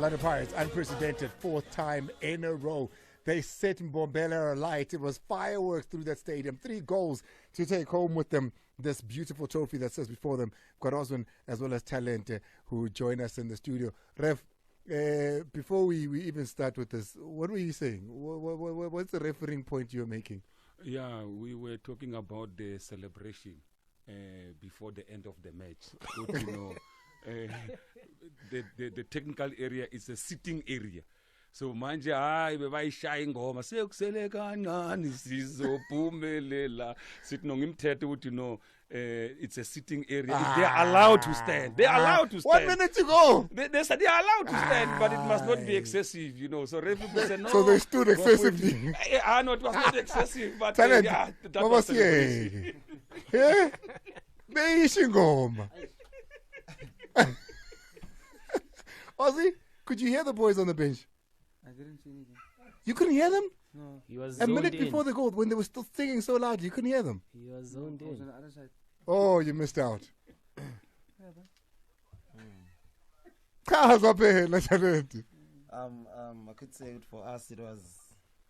Orlando Pirates, unprecedented, fourth time in a row. They set Mbombela alight. It was fireworks through that stadium. 3 goals to take home with them this beautiful trophy that sits before them. Got Oswin as well as Thalente who join us in the studio. Ref, before we even start with this, what were you saying? What's the refereeing point you're making? Yeah, we were talking about the celebration before the end of the match. But, you know, the technical area is a sitting area. So manje hayi bebayishaya ingoma sekusele kancane sizophumelela sithi no ngimthethe ukuthi no it's a sitting area. They're allowed to stand. They're allowed to stand. 1 minute to go. They said they're allowed to stand, but it must not be excessive, you know. So referee said no. So they stood excessively. I know it was not excessive, but yeah, that was the yeah. Beyisha ingoma. Ozzy, could you hear the boys on the bench? I didn't see anything. You couldn't hear them? No. He was a minute in. before the goal, when they were still singing so loud, you couldn't hear them? He was zoned I was in. on the other side. Oh, you missed out. Yeah, I could say it for us,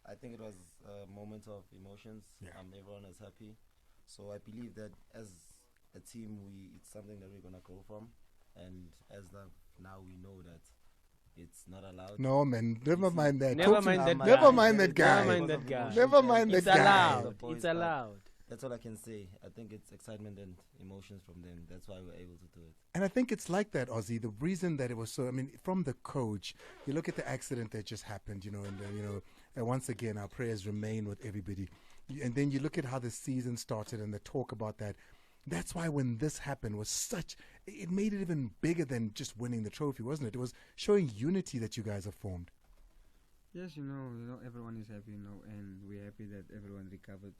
I think it was a moment of emotions. Yeah. Everyone is happy. So I believe that as a team, it's something that we're going to grow from. And now we know that it's not allowed. No, man. Never mind that. Never mind that guy. Never mind that guy. Never mind that guy. Never mind that It's guy. allowed. It's allowed. That's all I can say. I think it's excitement and emotions from them. That's why we're able to do it. And I think it's like that, Ozzy. The reason that it was so, I mean, from the coach, you look at the accident that just happened, you know, and once again, our prayers remain with everybody. And then you look at how the season started and the talk about that. That's why when this happened was it made it even bigger than just winning the trophy, wasn't it? It was showing unity that you guys have formed. yes, you know, everyone is happy, you know, and we're happy that everyone recovered,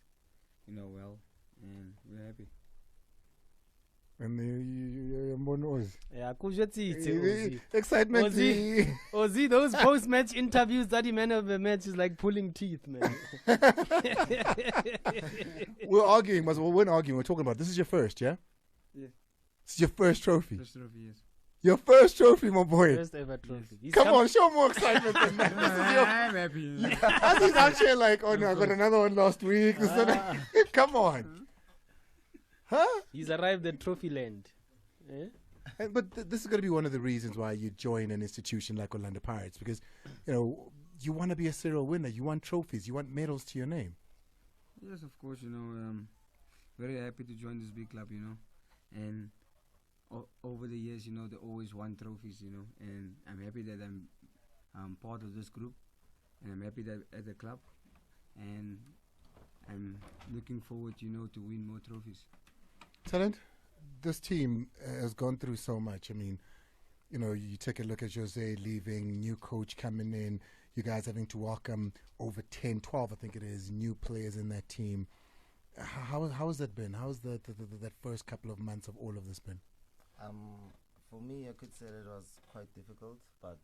you know, well, and we're happy. And Ozzy. Yeah, Ozzy. Excitement. Ozzy, those post-match interviews that the man of the match is like pulling teeth, man. We're arguing, we weren't arguing, we're talking about this is your first, yeah? Yeah. This is your first trophy. First trophy, yes. Your first trophy, my boy. First ever trophy. He's Come on, show more excitement than that. This is your I'm happy. Ozzy's out here like, oh no, I got another one last week. Come on. Huh? He's arrived at Trophy Land. Eh? But this is going to be one of the reasons why you join an institution like Orlando Pirates, because, you know, you want to be a serial winner. You want trophies. You want medals to your name. Yes, of course, you know, very happy to join this big club, you know, and over the years, you know, they always won trophies, you know, and I'm happy that I'm part of this group, and I'm happy that at the club, and I'm looking forward, you know, to win more trophies. Talent, this team has gone through so much. I mean, you know, you take a look at Jose leaving, new coach coming in, you guys having to welcome over 10, 12, I think it is, new players in that team. How has that been? How's that first couple of months of all of this been? For me, I could say that it was quite difficult, but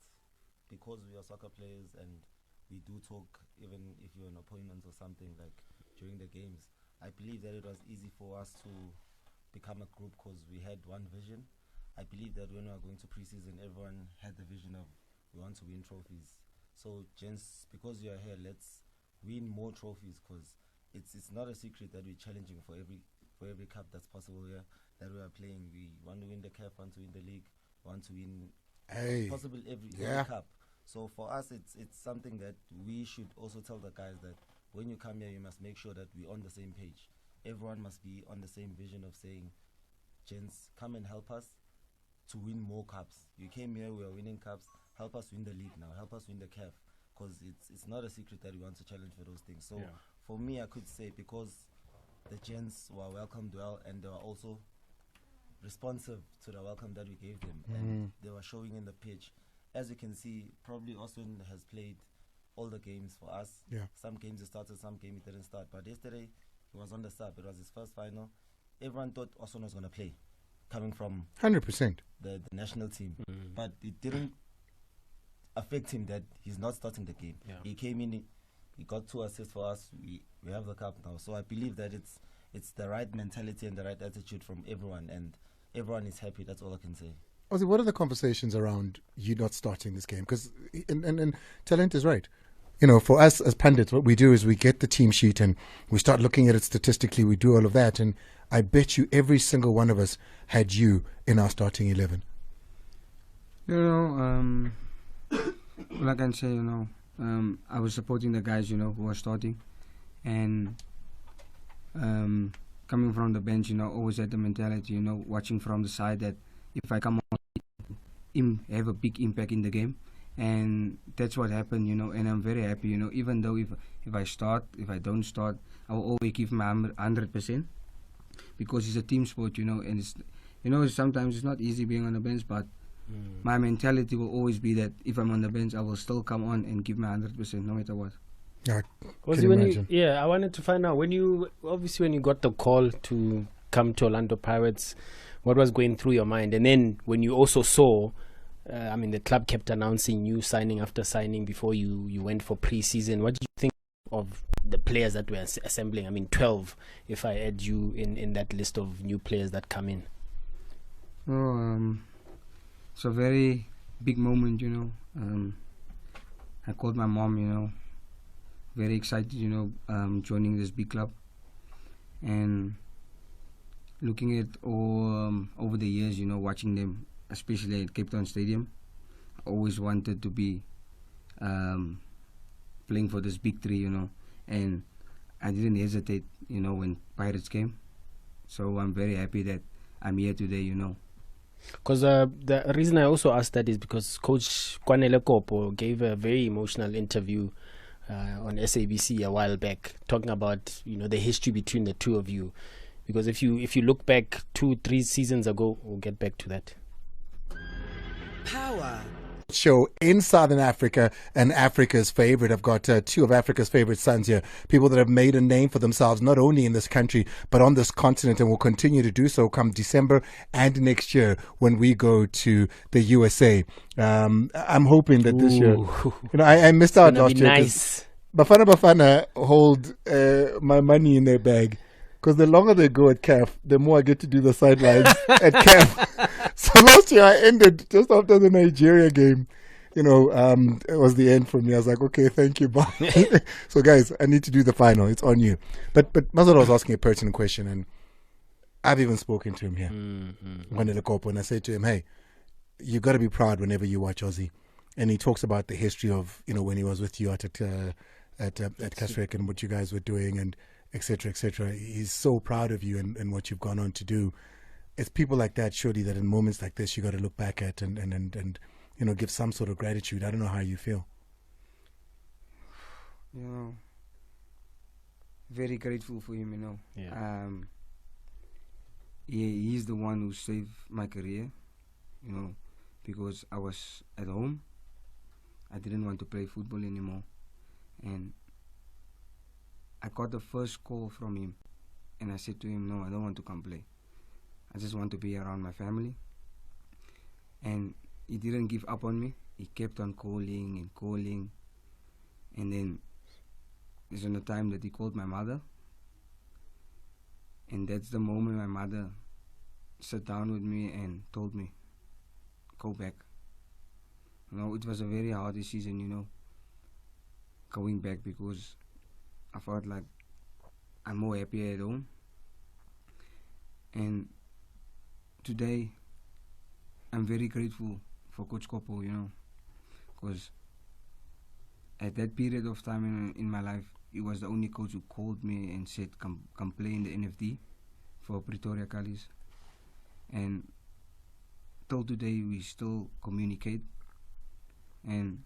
because we are soccer players and we do talk, even if you're an opponent or something, like during the games, I believe that it was easy for us to become a group because we had one vision. I believe that when we were going to preseason, everyone had the vision of we want to win trophies. So, gents, because you are here, let's win more trophies because it's not a secret that we're challenging for every cup that's possible here that we are playing. We want to win the CAF, want to win the league, want to win possible every cup. So for us, it's something that we should also tell the guys that when you come here, you must make sure that we're on the same page. Everyone must be on the same vision of saying, gents, come and help us to win more cups. You came here, we are winning cups. Help us win the league now. Help us win the CAF. Because it's not a secret that we want to challenge for those things. So for me, I could say because the gents were welcomed well and they were also responsive to the welcome that we gave them. And they were showing in the pitch. As you can see, probably Oswin has played all the games for us. Yeah. Some games he started, some games he didn't start. But yesterday, he was on the sub. It was his first final. Everyone thought Oswin was going to play, coming from 100% the national team. But it didn't affect him that he's not starting the game. Yeah. He came in, he got 2 assists for us. We have the cup now. So I believe that it's the right mentality and the right attitude from everyone. And everyone is happy. That's all I can say. Ozzy, what are the conversations around you not starting this game? Because and Thalente is right. You know, for us as pundits, what we do is we get the team sheet and we start looking at it statistically. We do all of that, and I bet you every single one of us had you in our starting 11. You know, all I can say, you know, I was supporting the guys, you know, who were starting, and coming from the bench, you know, always had the mentality, you know, watching from the side that if I come on, have a big impact in the game, and that's what happened, you know. And I'm very happy, you know, even though if I start, if I don't start, I will always give my 100%, because it's a team sport, you know, and it's, you know, sometimes it's not easy being on the bench, but my mentality will always be that if I'm on the bench, I will still come on and give my 100%, no matter what. Yeah, Was it when you, I wanted to find out when you got the call to come to Orlando Pirates, what was going through your mind? And then when you also saw, the club kept announcing you signing after signing before you went for pre-season. What did you think of the players that were assembling? 12, if I add you in that list of new players that come in. It's a very big moment, you know. I called my mom, you know, very excited, you know, joining this big club. And looking at all over the years, you know, watching them, especially at Cape Town Stadium, I always wanted to be playing for this big three, you know, and I didn't hesitate, you know, when Pirates came. So I'm very happy that I'm here today, you know. Because the reason I also asked that is because Coach Andile Ncube gave a very emotional interview on SABC a while back, talking about, you know, the history between the two of you. Because if you look back 2-3 seasons ago, we'll get back to that. Power show in Southern Africa and Africa's favorite. I've got two of Africa's favorite sons here, people that have made a name for themselves not only in this country but on this continent, and will continue to do so come December and next year when we go to the USA. I'm hoping that this year, you know, I missed out last year. Nice. Bafana Bafana hold my money in their bag, because the longer they go at CAF, the more I get to do the sidelines at CAF. So last year I ended just after the Nigeria game. You know, it was the end for me. I was like, okay, thank you, bye. So guys, I need to do the final. It's on you. But Mazolo was asking a pertinent question, and I've even spoken to him here, Andile Ncube, and I said to him, hey, you got to be proud whenever you watch Ozzy. And he talks about the history of, you know, when he was with you at Kasrek and what you guys were doing, and et cetera, et cetera. He's so proud of you and what you've gone on to do. It's people like that, surely, that in moments like this you got to look back at and you know, give some sort of gratitude. I don't know how you feel. You know, very grateful for him, you know. Yeah. He's the one who saved my career, you know, because I was at home. I didn't want to play football anymore. And I got the first call from him, and I said to him, no, I don't want to come play. I just want to be around my family. And he didn't give up on me. He kept on calling and calling. And then there's on the time that he called my mother. And that's the moment my mother sat down with me and told me, go back. You know, it was a very hard decision, you know, going back, because I felt like I'm more happy at home. And today, I'm very grateful for Coach Ncube, you know, because at that period of time in my life, he was the only coach who called me and said, come play in the NFD for Pretoria Callies. And till today, we still communicate. And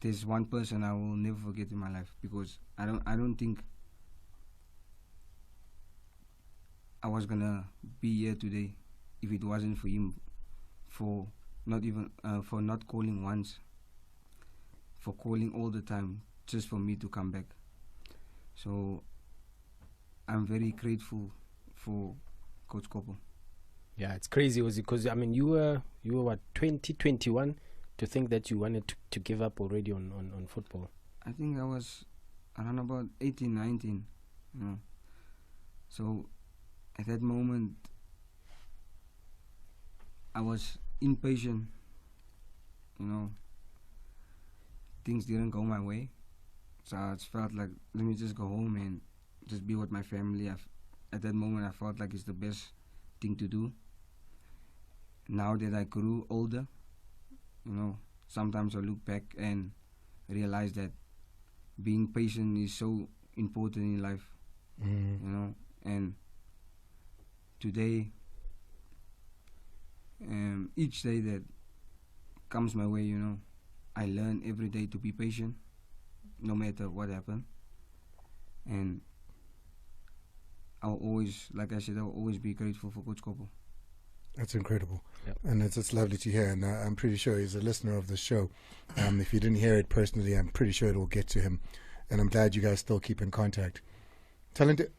there's one person I will never forget in my life, because I don't think I was gonna be here today if it wasn't for him, for not calling once, for calling all the time, just for me to come back. So I'm very grateful for Coach Ncube. Yeah, it's crazy, was it? Because you were what, 21 to think that you wanted to give up already on football. I think I was around about 18, 19, you know. So at that moment, I was impatient. You know, things didn't go my way, so I just felt like, let me just go home and just be with my family. At that moment, I felt like it's the best thing to do. Now that I grew older, you know, sometimes I look back and realize that being patient is so important in life, you know. And today, each day that comes my way, you know, I learn every day to be patient, no matter what happens. And I'll always, like I said, I'll always be grateful for Coach Kopo. That's incredible. Yep. And it's lovely to hear. And I'm pretty sure he's a listener of the show. If you didn't hear it personally, I'm pretty sure it will get to him. And I'm glad you guys still keep in contact. Thalente,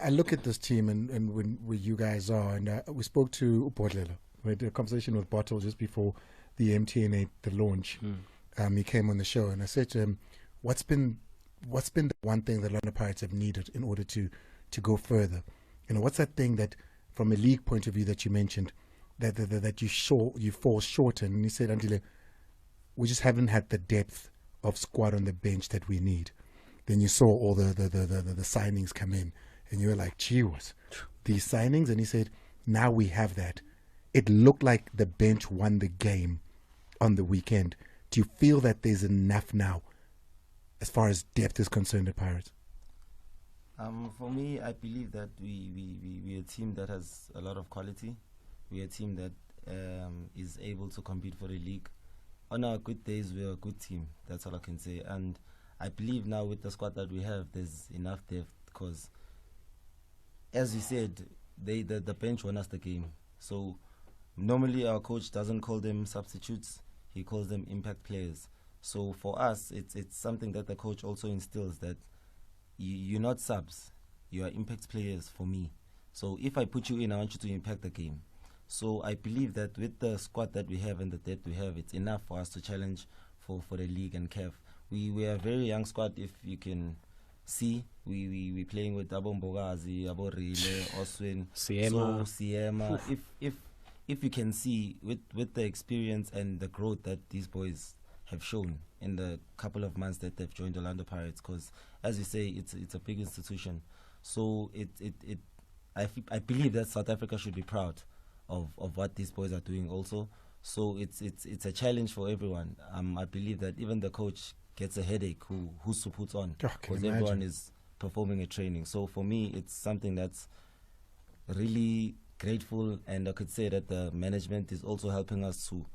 I look at this team and where you guys are, and we spoke to Upodlela. We had a conversation with Bottle just before the MTN8, the launch. He came on the show, and I said to him, what's been the one thing that Orlando Pirates have needed in order to go further? You know, what's that thing that, from a league point of view, that you mentioned that you fall short in? And he said, Andile, we just haven't had the depth of squad on the bench that we need. Then you saw all the signings come in, and you were like, gee, what? These signings? And he said, now we have that. It looked like the bench won the game on the weekend. Do you feel that there's enough now as far as depth is concerned at Pirates? For me, I believe that we're a team that has a lot of quality. We're a team that is able to compete for the league. On our good days, we're a good team. That's all I can say. And I believe now with the squad that we have, there's enough depth because, as you said, the bench won us the game. So normally our coach doesn't call them substitutes. He calls them impact players. So for us, it's something that the coach also instills, that you're not subs, you are impact players for me. So if I put you in, I want you to impact the game. So I believe that with the squad that we have and the depth we have, it's enough for us to challenge for the league and CAF. We are a very young squad. If you can see, we playing with Abo Mbogazi, Abo Rile, Oswin, Siema. If you can see with the experience and the growth that these boys have shown in the couple of months that they've joined Orlando Pirates, because as you say, it's a big institution. So I believe that South Africa should be proud of what these boys are doing also. So it's a challenge for everyone. I believe that even the coach gets a headache who's to put on, because everyone is performing a training. So for me, it's something that's really grateful, and I could say that the management is also helping us to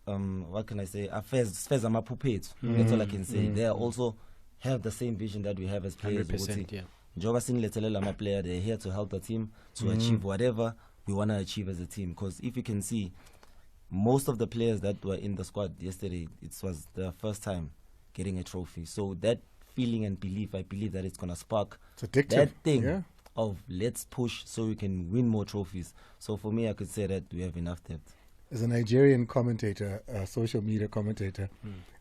what can I say? Affairs Amapupet. That's all I can say. They also have the same vision that we have as players. 100%, yeah. They're here to help the team to achieve whatever we want to achieve as a team. Because if you can see, most of the players that were in the squad yesterday, it was their first time getting a trophy. So that feeling and belief, I believe that it's going to spark that thing of let's push so we can win more trophies. So for me, I could say that we have enough depth. There's a Nigerian commentator, a social media commentator,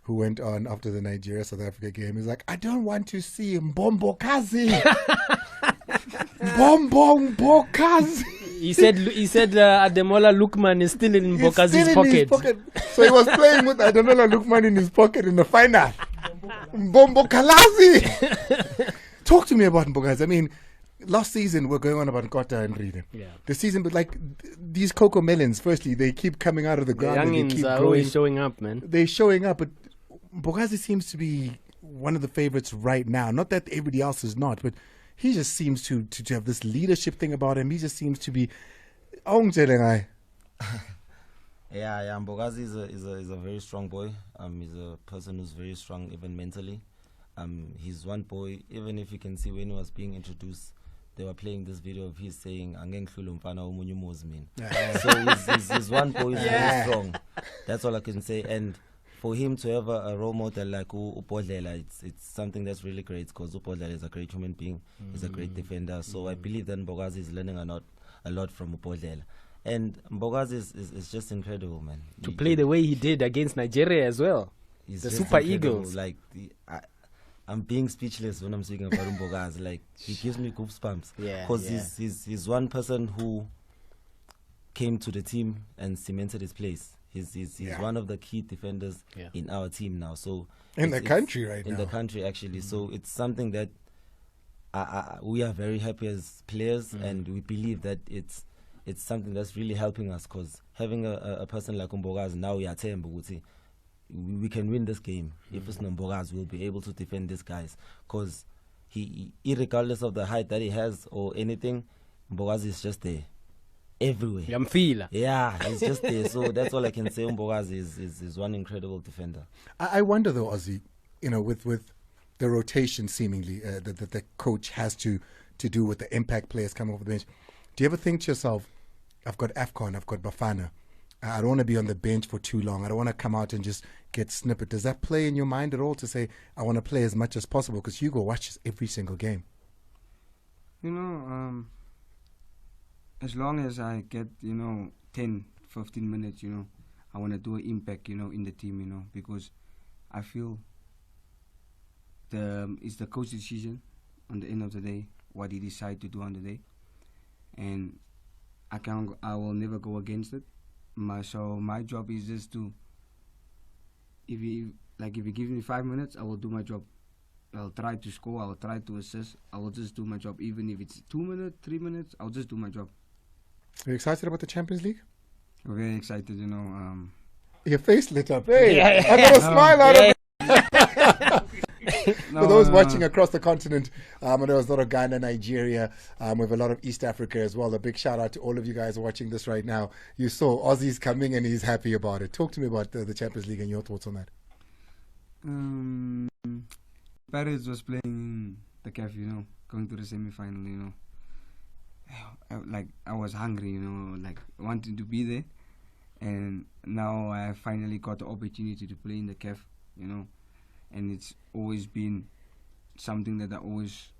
who went on after the Nigeria-South Africa game. He's like, I don't want to see Mbombo Kazi. Mbombo Kazi. He said Ademola Lookman is still in Mbokazi's pocket. So he was playing with Ademola Lookman in his pocket in the final. Mbombo Kalazi. Talk to me about Mbokazi. I mean, last season we're going on about Nkota and Ride. Yeah. The season, but like these cocoa melons, firstly, they keep coming out of the ground. The and they keep are growing. always showing up, man. They're showing up, but Mbokazi seems to be one of the favorites right now. Not that everybody else is not, but he just seems to have this leadership thing about him. He just seems to be. Yeah, Mbokazi is a very strong boy. He's a person who's very strong, even mentally. He's one boy. Even if you can see when he was being introduced, they were playing this video of his saying, so he's one boy, he's very strong. That's all I can say. And for him to have a role model like Upodlela, it's something that's really great, because Upodlela is a great human being, he's a great defender. So I believe that Mbokazi is learning a lot from Upodlela. And Mbokazi is just incredible, man. To play the way he did against Nigeria as well. The Super Eagles. Like, I'm being speechless when I'm speaking about Mbokazi. Like, he gives me goosebumps. Yeah. Because he's one person who came to the team and cemented his place. He's one of the key defenders in our team now. So in the country right in now. the country actually. So it's something that we are very happy as players, and we believe that it's something that's really helping us, because having a person like Mbogazi now, we can win this game. If it's not Mbogazi, we'll be able to defend these guys, because he, regardless of the height that he has or anything, Mbogazi is just there everywhere. Yeah, he's just there. So that's all I can say. Mbogazi is one incredible defender. I wonder though, Ozzy, with the rotation seemingly that the coach has to do with the impact players coming off the bench. Do you ever think to yourself, I've got AFCON, I've got Bafana, I don't want to be on the bench for too long, I don't want to come out and just get snippet? Does that play in your mind at all to say, I want to play as much as possible? Because Hugo watches every single game. As long as I get 10, 15 minutes, I want to do an impact, in the team, because I feel it's the coach's decision on the end of the day, what he decide to do on the day, and I will never go against it. So my job is just to, if you give me 5 minutes, I will do my job. I'll try to score, I'll try to assist, I will just do my job. Even if it's 2 minutes, 3 minutes, I'll just do my job. Are you excited about the Champions League? I'm very excited, Your face lit up. Hey, I got a smile out of it. For those watching across the continent, there was a lot of Ghana, Nigeria, we have a lot of East Africa as well. A big shout out to all of you guys watching this right now. You saw Aussie's coming and he's happy about it. Talk to me about the Champions League and your thoughts on that. Paris was playing in the CAF, going to the semi-final, I was hungry, wanting to be there, and now I finally got the opportunity to play in the CAF, and it's always been something that I always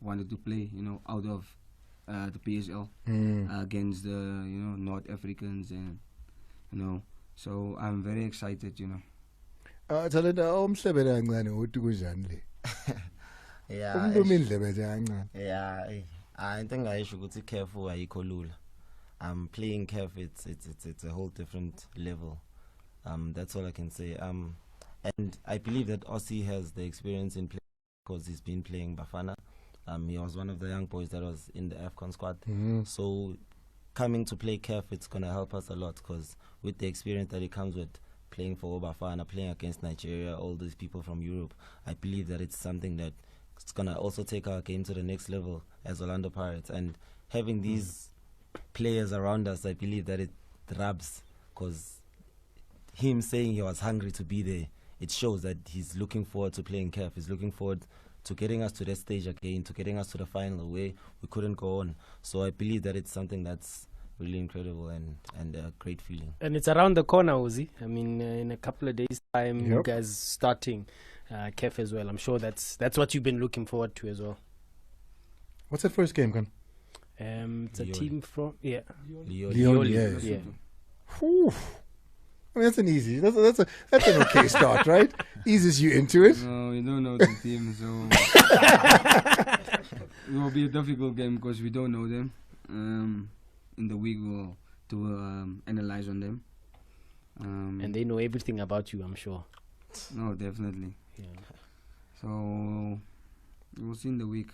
wanted to play, out of the PSL against the North Africans, and so I'm very excited, I think I should be careful. Playing CAF, it's a whole different level. That's all I can say. And I believe that Ossie has the experience in playing, because he's been playing Bafana. He was one of the young boys that was in the AFCON squad. So coming to play CAF, it's gonna help us a lot, because with the experience that it comes with playing for Bafana, playing against Nigeria, all these people from Europe, I believe that it's something that it's gonna also take our game to the next level as Orlando Pirates. And having these players around us, I believe that it rubs, because him saying he was hungry to be there, it shows that he's looking forward to playing CAF. He's looking forward to getting us to that stage again, to getting us to the final where we couldn't go on. So I believe that it's something that's really incredible and a great feeling. And it's around the corner, Ozzy. I mean, in a couple of days' time, you guys starting CAF as well. I'm sure that's what you've been looking forward to as well. What's that first game, Con? It's a team from Lyon, yes. Yeah. Whew. I mean, that's an easy. That's an okay start, right? Eases you into it. No, we don't know the team, so it will be a difficult game because we don't know them. In the week we'll do analyze on them. And they know everything about you, I'm sure. No, definitely. Yeah. So we'll see in the week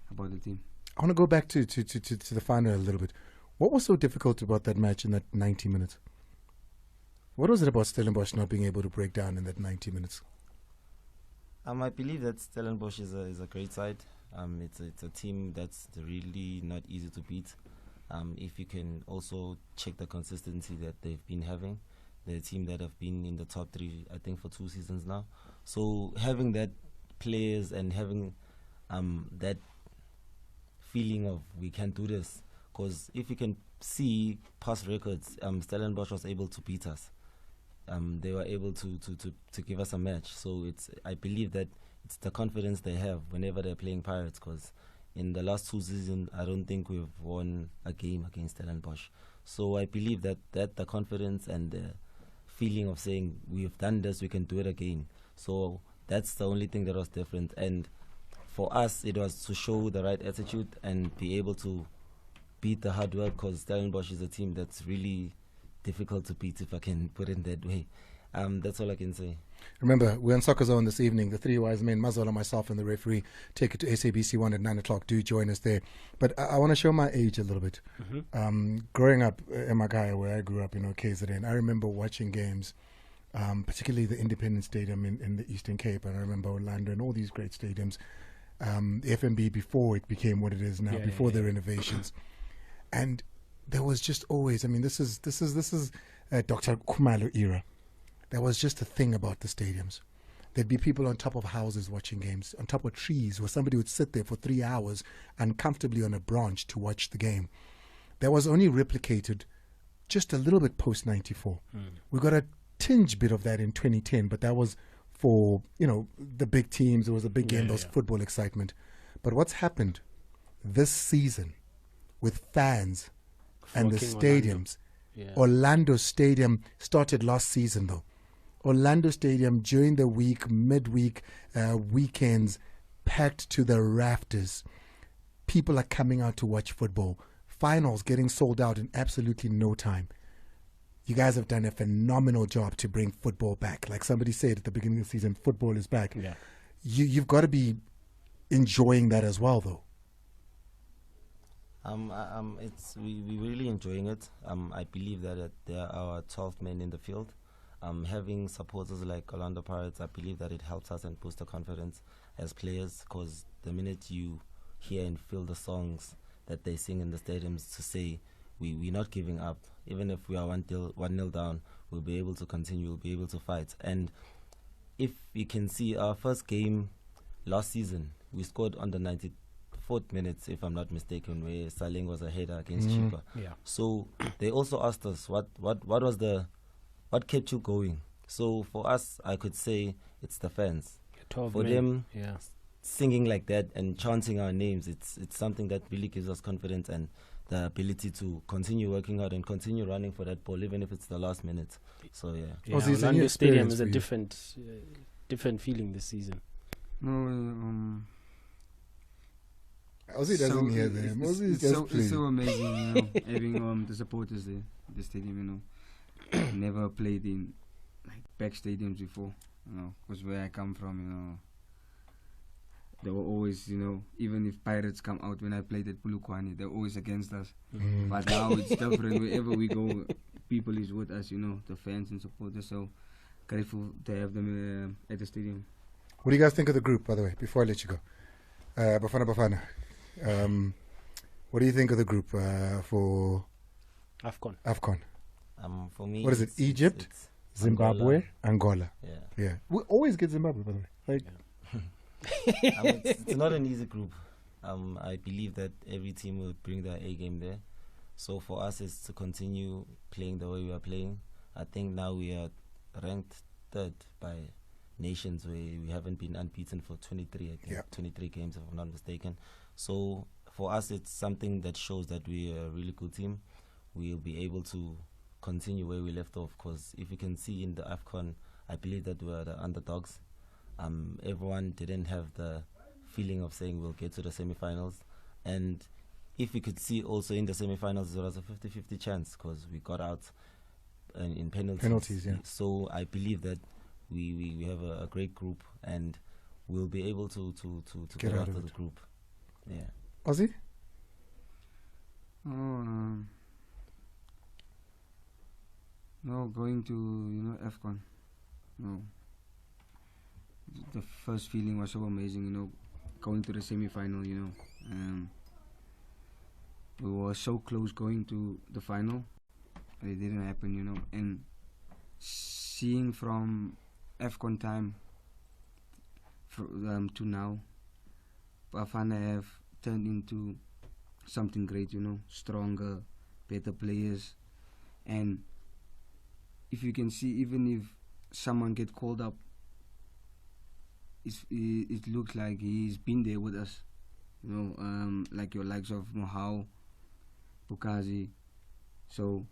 about the team. I want to go back to the final a little bit. What was so difficult about that match in that 90 minutes? What was it about Stellenbosch not being able to break down in that 90 minutes? I believe that Stellenbosch is a great side. It's a team that's really not easy to beat. If you can also check the consistency that they've been having, they're a team that have been in the top 3, I think, for 2 seasons now. So having that players and having that feeling of we can do this, because if you can see past records, Stellenbosch was able to beat us. They were able to give us a match. So I believe that it's the confidence they have whenever they're playing Pirates, because in the last 2 seasons, I don't think we've won a game against Stellenbosch. So I believe that the confidence and the feeling of saying we've done this, we can do it again. So that's the only thing that was different. And for us, it was to show the right attitude and be able to beat the hard work, because Stellenbosch is a team that's really difficult to beat, if I can put it that way. That's all I can say. Remember, we're on Soccer Zone this evening. The three wise men, Mazzola, myself, and the referee, take it to SABC1 at 9 o'clock. Do join us there. But I want to show my age a little bit. Growing up in Magaya, where I grew up, KZN, I remember watching games, particularly the Independence Stadium in the Eastern Cape, and I remember Orlando and all these great stadiums. The FNB before it became what it is now, before the renovations. And there was just always, this is Dr. Khumalo era. There was just a thing about the stadiums. There'd be people on top of houses watching games, on top of trees, where somebody would sit there for 3 hours uncomfortably on a branch to watch the game. That was only replicated just a little bit post 94. We got a tinge bit of that in 2010, but that was for, the big teams. It was a big game, there was football excitement. But what's happened this season with fans and the stadiums, Orlando Stadium started last season though. Orlando Stadium during the week, midweek, weekends, packed to the rafters. People are coming out to watch football. Finals getting sold out in absolutely no time. You guys have done a phenomenal job to bring football back. Like somebody said at the beginning of the season, football is back. Yeah. You've got to be enjoying that as well though. We really enjoying it. I believe that there are 12 men in the field. Having supporters like Orlando Pirates, I believe that it helps us and boosts the confidence as players, because the minute you hear and feel the songs that they sing in the stadiums to say we're not giving up, even if we are 1-0 down, we'll be able to continue, we'll be able to fight. And if you can see our first game last season, we scored on the 94th minutes, if I'm not mistaken, where Saleng was a header against Chipa. Yeah. So they also asked us what kept you going. So for us, I could say it's the fans. For them, singing like that and chanting our names, it's something that really gives us confidence and the ability to continue working hard and continue running for that ball, even if it's the last minute. So Orlando Stadium is a different feeling this season. No, Ozzy doesn't hear them. Ozzy just it's so amazing, having the supporters there, the stadium. Never played in back stadiums before, because where I come from, they were always, even if Pirates come out when I played at Polokwane, they're always against us. But now it's different. Wherever we go, people is with us, the fans and supporters. So grateful to have them at the stadium. What do you guys think of the group, by the way, before I let you go? Bafana Bafana. What do you think of the group for AFCON? For me, what is it? Egypt, Zimbabwe, Angola. Yeah. We always get Zimbabwe, by the way. It's not an easy group. I believe that every team will bring their A game there. So for us, it's to continue playing the way we are playing. I think now we are ranked third by nations, where we haven't been unbeaten for 23 games, if I'm not mistaken. So for us, it's something that shows that we are a really good team. We'll be able to continue where we left off, because if you can see in the AFCON, I believe that we are the underdogs. Everyone didn't have the feeling of saying we'll get to the semi-finals, and if you could see also in the semi-finals, there was a 50-50 chance, because we got out in penalties. So I believe that we have a great group, and we'll be able to get out of the group. Ozzy? No, going to AFCON. No, the first feeling was so amazing. Going to the semi-final. We were so close going to the final. It didn't happen. And seeing from AFCON time to now, Bafana have turned into something great. Stronger, better players, and if you can see, even if someone get called up, it looks like he's been there with us, like your likes of Mohau, Bukazi. So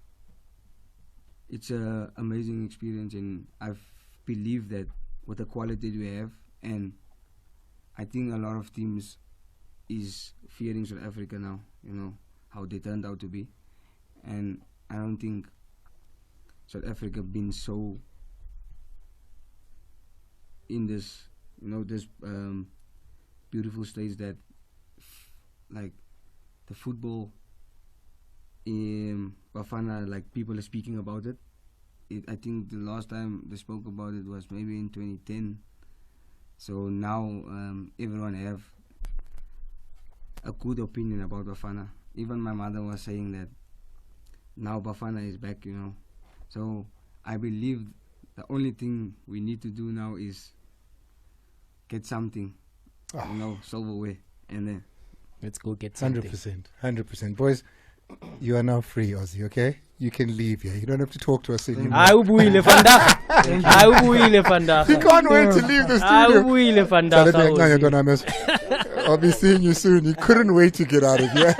it's an amazing experience, and I believe that with the quality we have, and I think a lot of teams is fearing South Africa now, how they turned out to be. And I don't think South Africa been so in this, this beautiful stage that like the football in Bafana, like people are speaking about it. I think the last time they spoke about it was maybe in 2010. So now everyone have a good opinion about Bafana. Even my mother was saying that now Bafana is back, So I believe the only thing we need to do now is get something, silverware, and then let's go get something. 100%. Boys, you are now free, Ozzy, okay? You can leave here. You don't have to talk to us anymore. He can't wait to leave the studio. I'll be seeing you soon. You couldn't wait to get out of here.